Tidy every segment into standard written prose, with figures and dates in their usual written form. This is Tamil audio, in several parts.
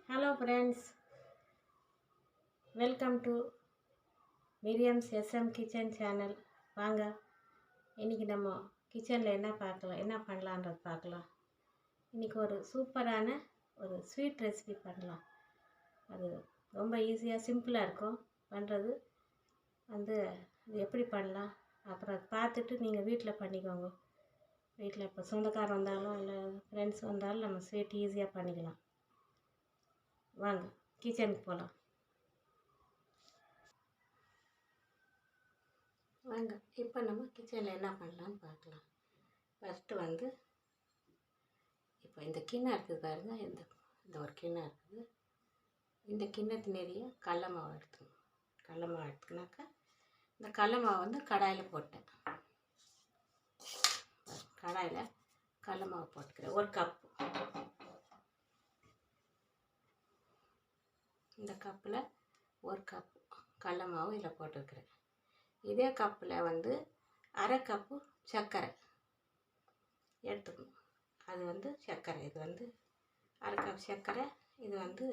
Hello friends, welcome to Miriam's M.S.M.K kitchen channel. வாங்க இன்றைக்கி நம்ம கிச்சனில் என்ன பண்ணலான்றது பார்க்கலாம். இன்றைக்கி ஒரு சூப்பரான ஒரு ஸ்வீட் ரெசிபி பண்ணலாம். அது ரொம்ப ஈஸியாக சிம்பிளாக இருக்கும் பண்ணுறது. அது எப்படி பண்ணலாம் அப்புறம் அதை பார்த்துட்டு நீங்கள் வீட்டில் பண்ணிக்கோங்க. வீட்டில் இப்போ சொந்தக்காரர் வந்தாலும் இல்லை ஃப்ரெண்ட்ஸ் வந்தாலும் நம்ம ஸ்வீட் ஈஸியாக பண்ணிக்கலாம். வாங்க கிச்சனுக்கு போகலாம். வாங்க இப்போ நம்ம கிச்சனில் என்ன பண்ணலான்னு பார்க்கலாம். ஃபஸ்ட்டு இப்போ இந்த கிண்ணம் இருக்குது பாருங்க. இந்த ஒரு கிண்ணம் இருக்குது. இந்த கிண்ணத்து நிறைய கடல மாவு எடுத்துக்கனாக்கா இந்த கடல மாவு கடாயில் போட்டேன். கடாயில் கடல மாவு போட்டுக்கிறேன். ஒரு கப்பு. இந்த கப்பில் ஒரு கப்பு கடல மாவு இதில் போட்டுருக்கிறேன். இதே கப்பில் அரை கப்பு சர்க்கரை எடுத்துக்கணும். அது சர்க்கரை, இது அரை கப் சர்க்கரை. இது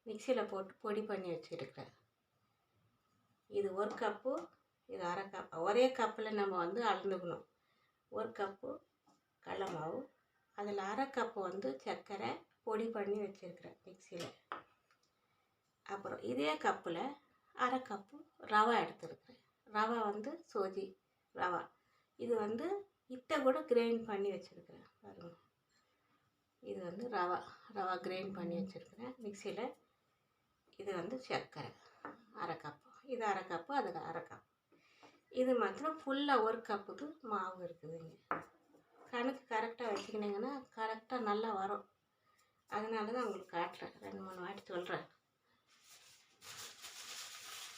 மிக்சியில் போட்டு பொடி பண்ணி வச்சுருக்கிறேன். இது ஒரு கப்பு, இது அரை கப். ஒரே கப்பில் நம்ம அளந்துக்கணும். ஒரு கப்பு கடல மாவு, அதில் அரை கப்பு சர்க்கரை பொடி பண்ணி வச்சுருக்கிறேன் மிக்சியில். அப்புறம் இதே கப்பில் அரை கப்பு ரவை எடுத்துருக்கிறேன். ரவை சோஜி ரவை. இது இத்தை கூட கிரைண்ட் பண்ணி வச்சுருக்கிறேன் பாருங்கள். இது ரவை கிரைண்ட் பண்ணி வச்சுருக்கிறேன் மிக்சியில். இது சர்க்கரை அரை கப்பு. இது அரை கப்பு, அதுக்கு அரை கப்பு. இது மாத்திரம் ஃபுல்லாக ஒரு கப்புக்கு மாவு இருக்குதுங்க. கணக்கு கரெக்டாக வச்சுக்கினீங்கன்னா கரெக்டாக நல்லா வரும். அதனால தான் உங்களுக்கு காட்டுறேன், 2-3 வாட்டி சொல்கிறேன்.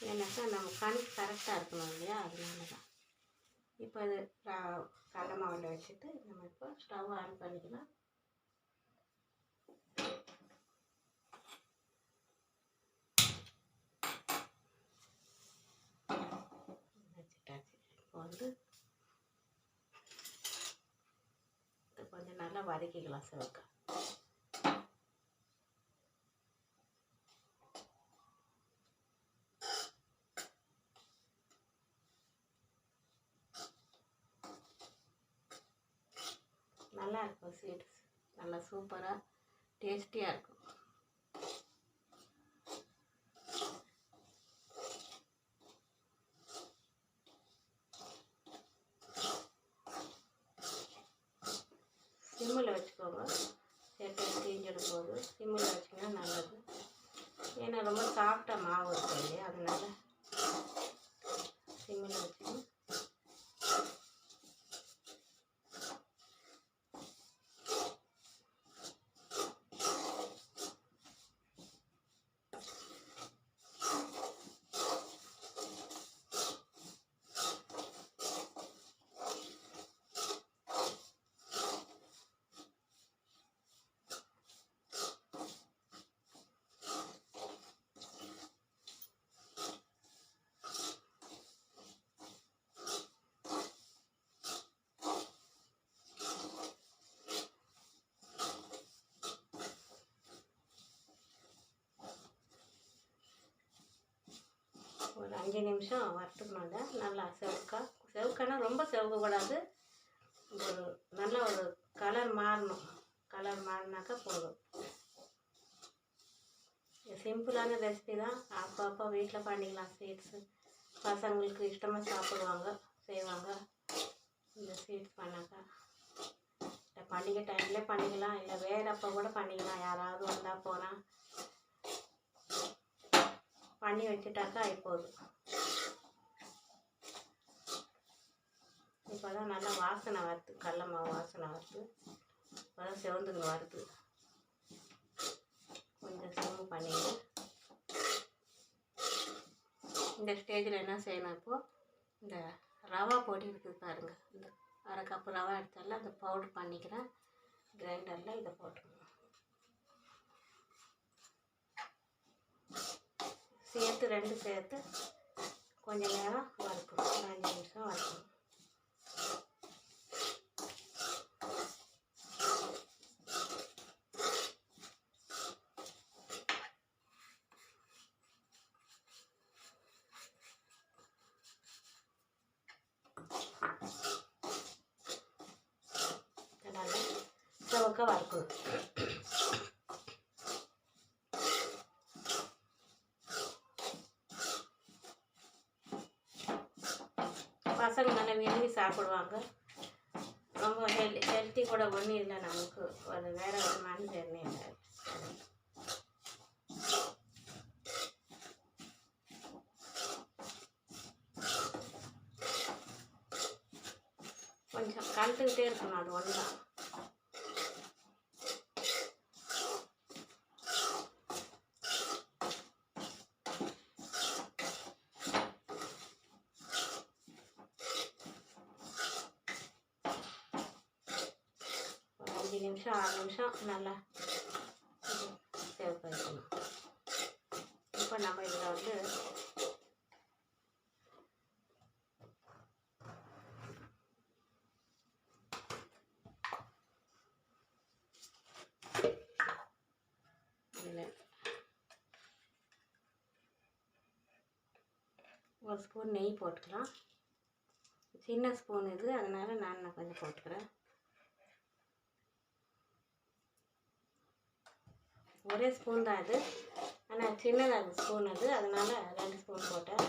ஏன்னாக்கா நம்ம கணக்கு கரெக்டாக இருக்கணும் இல்லையா, அதனால தான். இப்போ இது கடலை மாவில் வச்சுட்டு நம்ம இப்போ ஸ்டவ் ஆன் பண்ணிக்கலாம். வச்சுட்டாச்சு. இப்போ கொஞ்சம் நல்லா வதக்கிக்கலாம். சிவக்கா நல்லா இருக்கும். ஸ்வீட்ஸ் நல்லா சூப்பராக டேஸ்டியாக இருக்கும். சிம்மில் வச்சுக்கோங்க. சேர்த்து தீஞ்சிடும் போது சிம்மில் வச்சிங்கன்னா நல்லது. ஏன்னா ரொம்ப சாஃப்டாக மாவு இருக்கும் இல்லையா, அதனால சிம்மில் வச்சுக்கணும். ஒரு 5 நிமிஷம் வறுத்துக்கணுங்க. நல்லா செவக்கானா ரொம்ப செவக்கக்கூடாது. ஒரு நல்ல ஒரு கலர் மாறணும். கலர் மாறினாக்கா போதும். சிம்பிளான ரெசிபி தான். அப்பப்போ வீட்டில் பண்ணிக்கலாம். ஸ்வீட்ஸு பசங்களுக்கு இஷ்டமாக சாப்பிடுவாங்க, செய்வாங்க. இந்த ஸ்வீட்ஸ் பண்ணாக்கா பண்டிகை டைம்லேயே பண்ணிக்கலாம், இல்லை வேறு அப்போ கூட பண்ணிக்கலாம். யாராவது வந்தால் போனால் பண்ணி வச்சுட்டாக்கா இப்போது. இப்போ தான் நல்லா வாசனை வருது. கடல மாவு வாசனை வருது. இப்போ தான் செவந்துங்க வருது. கொஞ்சம் சிம்மு பண்ணிங்க. இந்த ஸ்டேஜில் என்ன செய்யணும், இப்போது இந்த ரவா பொடி இருக்குது பாருங்கள். இந்த அரை கப்பு ரவா எடுத்தால அந்த பவுடர் பண்ணிக்கிறேன். கிரைண்டரில் இதை போட்டுக்கணும். சேர்த்து கொஞ்சம் நேரம் வறுக்கணும். ஒரு 5 நிமிஷம் வறுக்கணும். பக்கம் வறுக்கணும். பசங்க நல்லா விரும்பி சாப்பிடுவாங்க. ரொம்ப ஹெல்த்தி கூட ஒன்றும் இல்லை, நமக்கு ஒரு வேறு விதமான ஜெர்னி இல்லை. கொஞ்சம் கலந்துக்கிட்டே இருக்கணும், அது ஒன்று தான். ஒரு 5 நிமிஷம் 6 நிமிஷம் நல்லா சேவ் பண்ணிக்கணும். இப்போ நம்ம இதில் வந்து ஒரு ஸ்பூன் நெய் போட்டுக்கலாம். சின்ன ஸ்பூன் இது, அதனால் நான் கொஞ்சம் போட்டுக்கிறேன். ஒரே ஸ்பூன் தான் இது, ஆனால் சின்னதாக ஸ்பூன் அது, அதனால் 2 ஸ்பூன் போட்டேன்.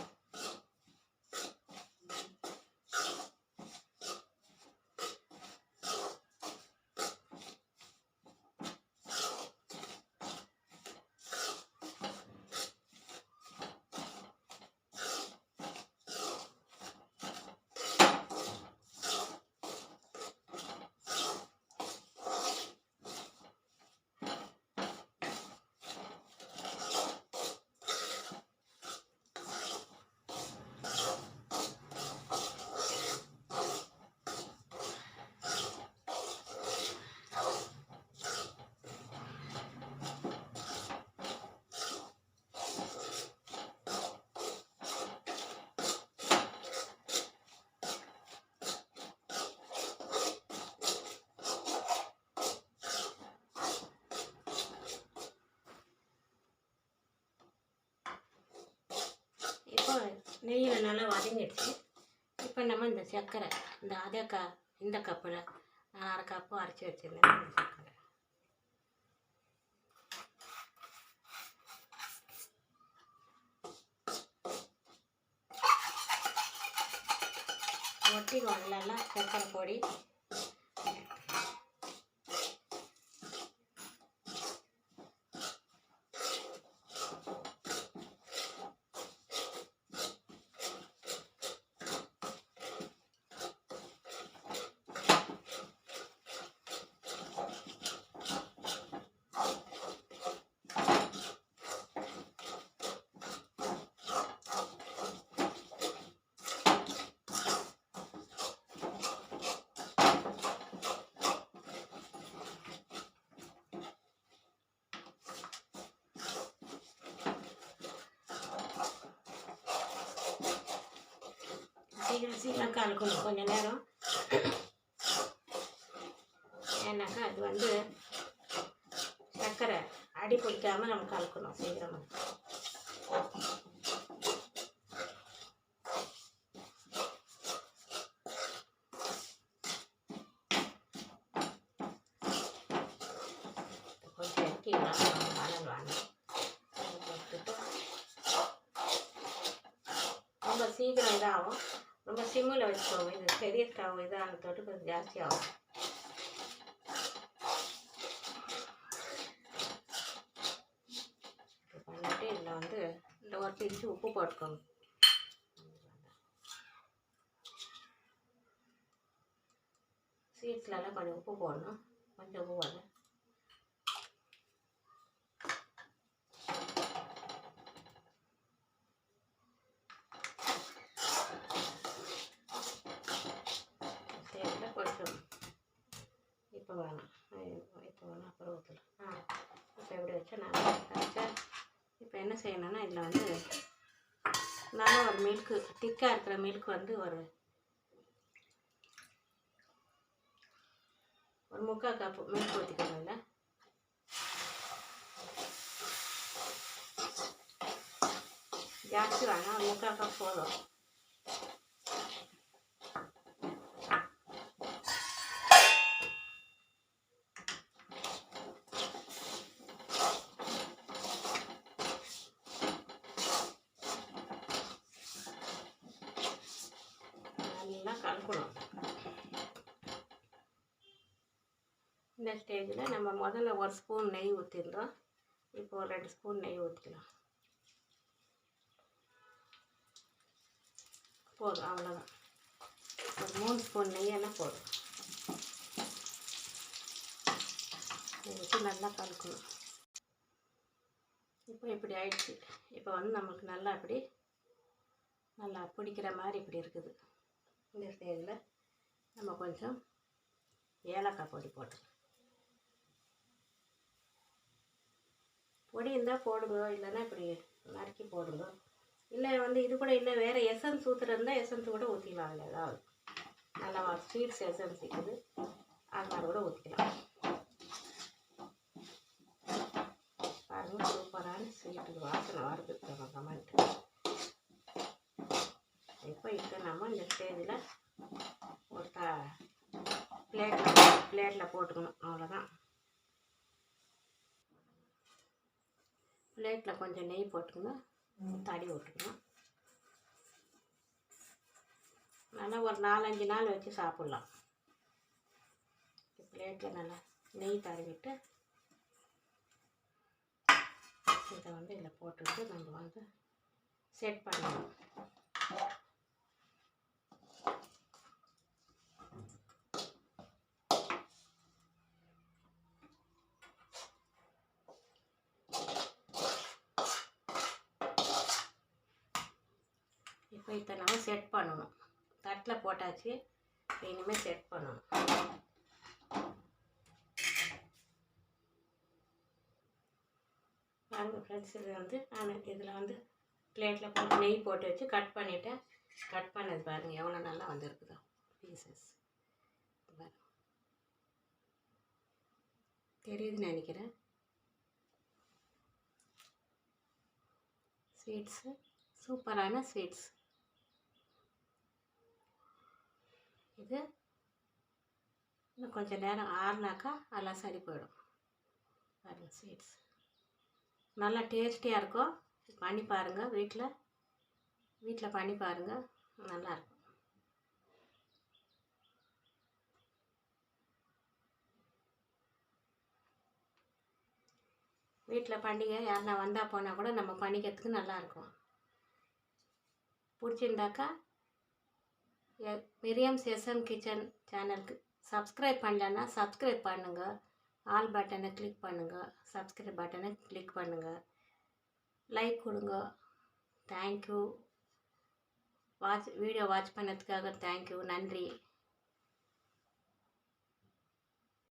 நெய்யில் நல்லா வதங்கிடுச்சு. இப்போ நம்ம இந்த சர்க்கரை, இந்த கப்பில் நான் 1/2 கப்பு அரைச்சி வச்சுருந்தேன். இந்த சர்க்கரை ஒட்டிக்கும், நல்லா சர்க்கரை பொடி. சீக்கிரம் கலக்கணும் கொஞ்சம் நேரம். ஏன்னாக்கா அது வந்து சர்க்கரை அடி பிடிக்காமல் நம்ம கலக்கணும் சீக்கிரமாக. கொஞ்சம் இறக்கிக்கலாம், மணல் வாங்க. ரொம்ப சீக்கிரம் இதாகும். ரொம்ப சிம்மில் வச்சுக்கோங்க. இது பெரிய ஸ்டவ் இதாக தொட்டு கொஞ்சம் ஜாஸ்தி ஆகும். பண்ணிட்டு இதில் வந்து இந்த ஒரு பிஞ்சு உப்பு போட்டுக்கோங்க. ஸ்வீட்ஸ்லலாம் கொஞ்சம் உப்பு போடணும். கொஞ்சம் உப்பு போடணும். அப்புறம் ஊற்றலாம். இப்போ எப்படி வச்சா நான் வச்சேன். இப்போ என்ன செய்யணும்னா இதில் வந்து நல்லா ஒரு மில்க்கு, திக்காக இருக்கிற மில்க் வந்து ஒரு 3/4 கப்பு மில்க் ஊற்றிக்கணும். இல்லை ஜாஸ்தி வேணாம், 3/4 கப் போதும். இந்த ஸ்டேஜில் நம்ம முதல்ல 1 ஸ்பூன் நெய் ஊற்றிருந்தோம். இப்போ ஒரு 2 ஸ்பூன் நெய் ஊற்றிக்கலாம். போதும், அவ்வளோதான். ஒரு 3 ஸ்பூன் நெய்யெல்லாம் போதும். ஊற்றி நல்லா கலக்கணும். இப்போ இப்படி ஆயிடுச்சு. இப்போ வந்து நமக்கு நல்லா இப்படி நல்லா பிடிக்கிற மாதிரி இப்படி இருக்குது. இந்த ஸ்டேஜில் நம்ம கொஞ்சம் ஏலக்காய் பொடி போட்டுக்கலாம். பொடி இருந்தால் போடுங்க, இல்லைன்னா இப்படி நறுக்கி போடுங்க. இல்லை வந்து இது கூட இல்லை வேறு எசன்ஸ் ஊற்றுறதுனா எசன்ஸ் கூட ஊற்றிக்கலாம். அதில் ஏதாவது நல்லா ஸ்வீட்ஸ் எசன்ஸ் இருக்குது, அது மாதிரி கூட ஊற்றிக்கலாம். பாருங்கள், சூப்பரான ஸ்வீட்டுக்கு வாசனை வருது நம்ம கமெண்ட். இப்போ நம்ம இந்த ஸ்டேஜில் ஒரு பிளேட்டில் போட்டுக்கணும். அவ்வளோதான். பிளேட்டில் கொஞ்சம் நெய் போட்டுக்கணும், தடி விட்டுக்கணும். நல்லா ஒரு 4-5 நாள் வச்சு சாப்பிட்லாம். பிளேட்டில் நல்லா நெய் தடவிட்டு இதை வந்து இதில் போட்டுட்டு நம்ம வந்து செட் பண்ணணும். இப்போ இதை நம்ம செட் பண்ணணும். தட்டில் போட்டாச்சு, இனிமேல் செட் பண்ணணும். பாருங்கள் ஃப்ரெண்ட்ஸ், இது வந்து நான் இதில் வந்து பிளேட்டில் போட்டு நெய் போட்டு வச்சு கட் பண்ணிவிட்டேன். கட் பண்ணது பாருங்கள் எவ்வளோ நல்லா வந்துருக்குதோ பீசஸ். தெரியுதுன்னு நினைக்கிறேன். ஸ்வீட்ஸு சூப்பரான ஸ்வீட்ஸ். இது இன்னும் கொஞ்சம் நேரம் ஆறுனாக்கா எல்லாம் சரி போயிடும். பாருங்கள், ஸ்வீட்ஸ் நல்லா டேஸ்டியாக இருக்கும். பண்ணி பாருங்கள், வீட்டில் பண்ணி பாருங்கள், நல்லாயிருக்கும். வீட்டில் பண்டிகை யாருன்னா வந்தால் போனால் கூட நம்ம பண்ணிக்கிறதுக்கு நல்லாயிருக்கும். பிடிச்சிருந்தாக்கா மிரியம்ஸ் M.S.M.K கிச்சன் சேனலுக்கு சப்ஸ்கிரைப் பண்ணலன்னா சப்ஸ்கிரைப் பண்ணுங்கள். ஆல் பட்டனை கிளிக் பண்ணுங்கள், சப்ஸ்கிரைப் பட்டனை கிளிக் பண்ணுங்கள், லைக் கொடுங்க. தேங்க்யூ. வீடியோ வாட்ச் பண்ணதுக்காக தேங்க்யூ, நன்றி.